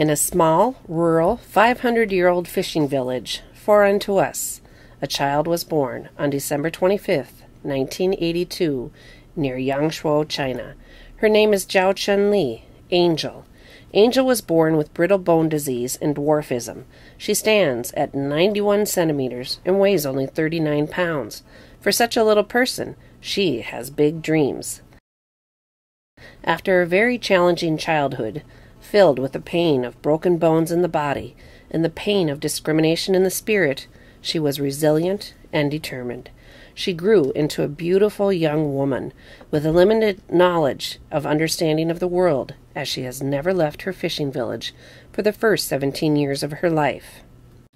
In a small, rural, 500-year-old fishing village, foreign to us, a child was born on December 25th, 1982, near Yangshuo, China. Her name is Zhao Chun-Li, Angel. Angel was born with brittle bone disease and dwarfism. She stands at 91 centimeters and weighs only 39 pounds. For such a little person, she has big dreams. After a very challenging childhood, filled with the pain of broken bones in the body and the pain of discrimination in the spirit, she was resilient and determined. She grew into a beautiful young woman with a limited knowledge of understanding of the world, as she has never left her fishing village for the first 17 years of her life.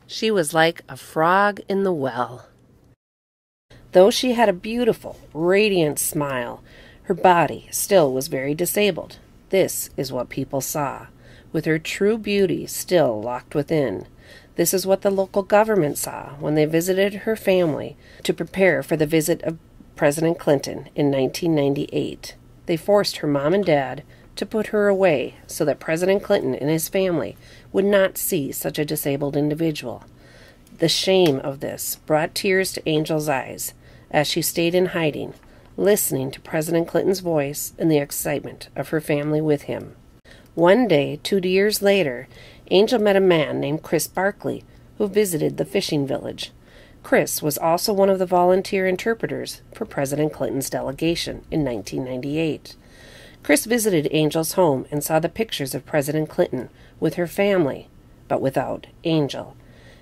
She was like a frog in the well. Though she had a beautiful, radiant smile, her body still was very disabled. This is what people saw, with her true beauty still locked within. This is what the local government saw when they visited her family to prepare for the visit of President Clinton in 1998. They forced her mom and dad to put her away so that President Clinton and his family would not see such a disabled individual. The shame of this brought tears to Angel's eyes as she stayed in hiding, listening to President Clinton's voice and the excitement of her family with him. One day, 2 years later, Angel met a man named Chris Barkley, who visited the fishing village. Chris was also one of the volunteer interpreters for President Clinton's delegation in 1998. Chris visited Angel's home and saw the pictures of President Clinton with her family, but without Angel.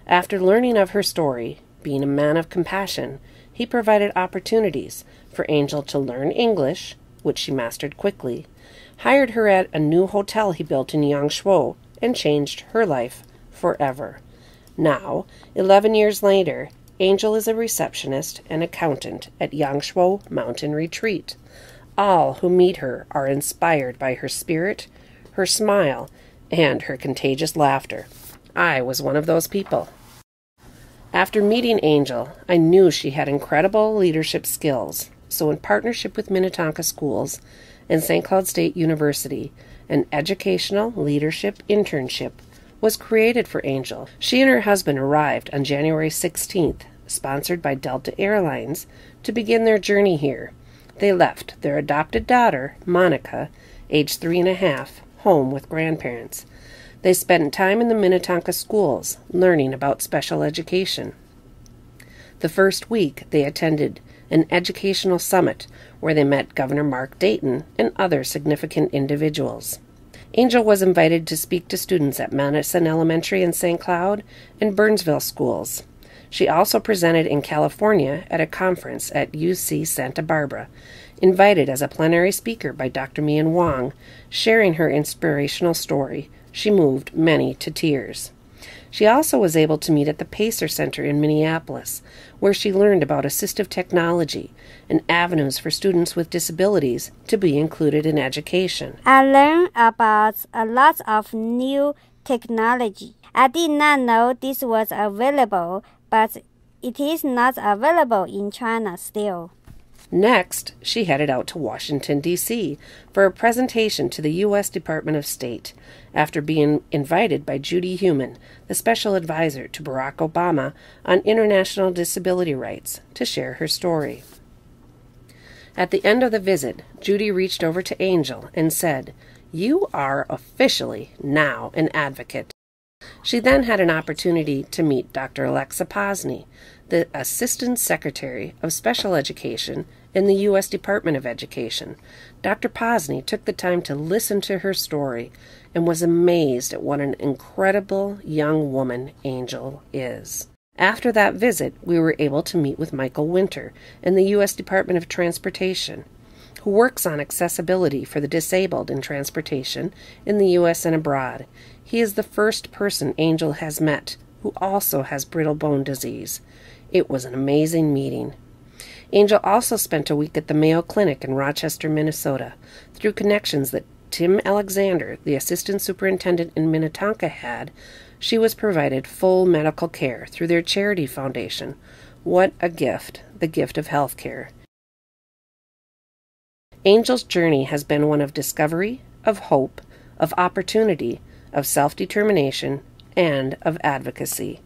After learning of her story, being a man of compassion, he provided opportunities for Angel to learn English, which she mastered quickly, hired her at a new hotel he built in Yangshuo, and changed her life forever. Now, 11 years later, Angel is a receptionist and accountant at Yangshuo Mountain Retreat. All who meet her are inspired by her spirit, her smile, and her contagious laughter. I was one of those people. After meeting Angel, I knew she had incredible leadership skills, so in partnership with Minnetonka Schools and St. Cloud State University, an educational leadership internship was created for Angel. She and her husband arrived on January 16th, sponsored by Delta Airlines, to begin their journey here. They left their adopted daughter, Monica, age 3.5, home with grandparents. They spent time in the Minnetonka schools, learning about special education. The first week, they attended an educational summit where they met Governor Mark Dayton and other significant individuals. Angel was invited to speak to students at Madison Elementary in St. Cloud and Burnsville schools. She also presented in California at a conference at UC Santa Barbara, invited as a plenary speaker by Dr. Mian Wong. Sharing her inspirational story, she moved many to tears. She also was able to meet at the Pacer Center in Minneapolis, where she learned about assistive technology and avenues for students with disabilities to be included in education. I learned about a lot of new technology. I did not know this was available, but it is not available in China still. Next, she headed out to Washington, D.C. for a presentation to the U.S. Department of State, after being invited by Judy Heumann, the special advisor to Barack Obama on international disability rights, to share her story. At the end of the visit, Judy reached over to Angel and said, "You are officially now an advocate." She then had an opportunity to meet Dr. Alexa Posney, the Assistant Secretary of Special Education in the U.S. Department of Education. Dr. Posney took the time to listen to her story and was amazed at what an incredible young woman Angel is. After that visit, we were able to meet with Michael Winter in the U.S. Department of Transportation, who works on accessibility for the disabled in transportation in the U.S. and abroad. He is the first person Angel has met who also has brittle bone disease. It was an amazing meeting. Angel also spent a week at the Mayo Clinic in Rochester, Minnesota. Through connections that Tim Alexander, the assistant superintendent in Minnetonka, had, she was provided full medical care through their charity foundation. What a gift, the gift of health care. Angel's journey has been one of discovery, of hope, of opportunity, of self-determination, and of advocacy.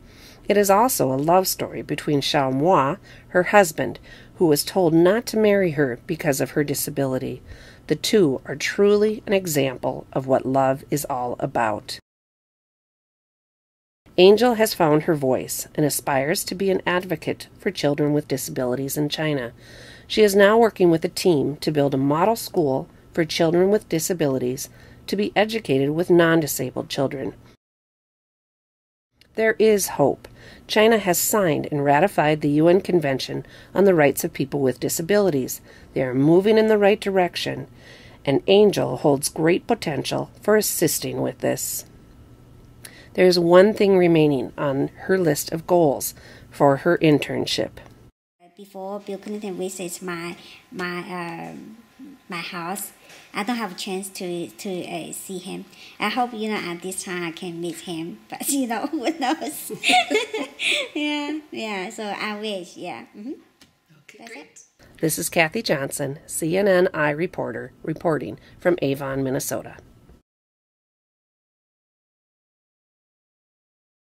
It is also a love story between Xiao Moi, her husband, who was told not to marry her because of her disability. The two are truly an example of what love is all about. Angel has found her voice and aspires to be an advocate for children with disabilities in China. She is now working with a team to build a model school for children with disabilities to be educated with non-disabled children. There is hope. China has signed and ratified the UN Convention on the Rights of People with Disabilities. They are moving in the right direction, and Angel holds great potential for assisting with this. There is one thing remaining on her list of goals for her internship. Before Bill Clinton visits my house, I don't have a chance to see him. I hope at this time I can meet him, but who knows? yeah. So I wish, yeah. Okay, that's great. It. This is Kathy Johnson, CNN Reporter, reporting from Avon, Minnesota.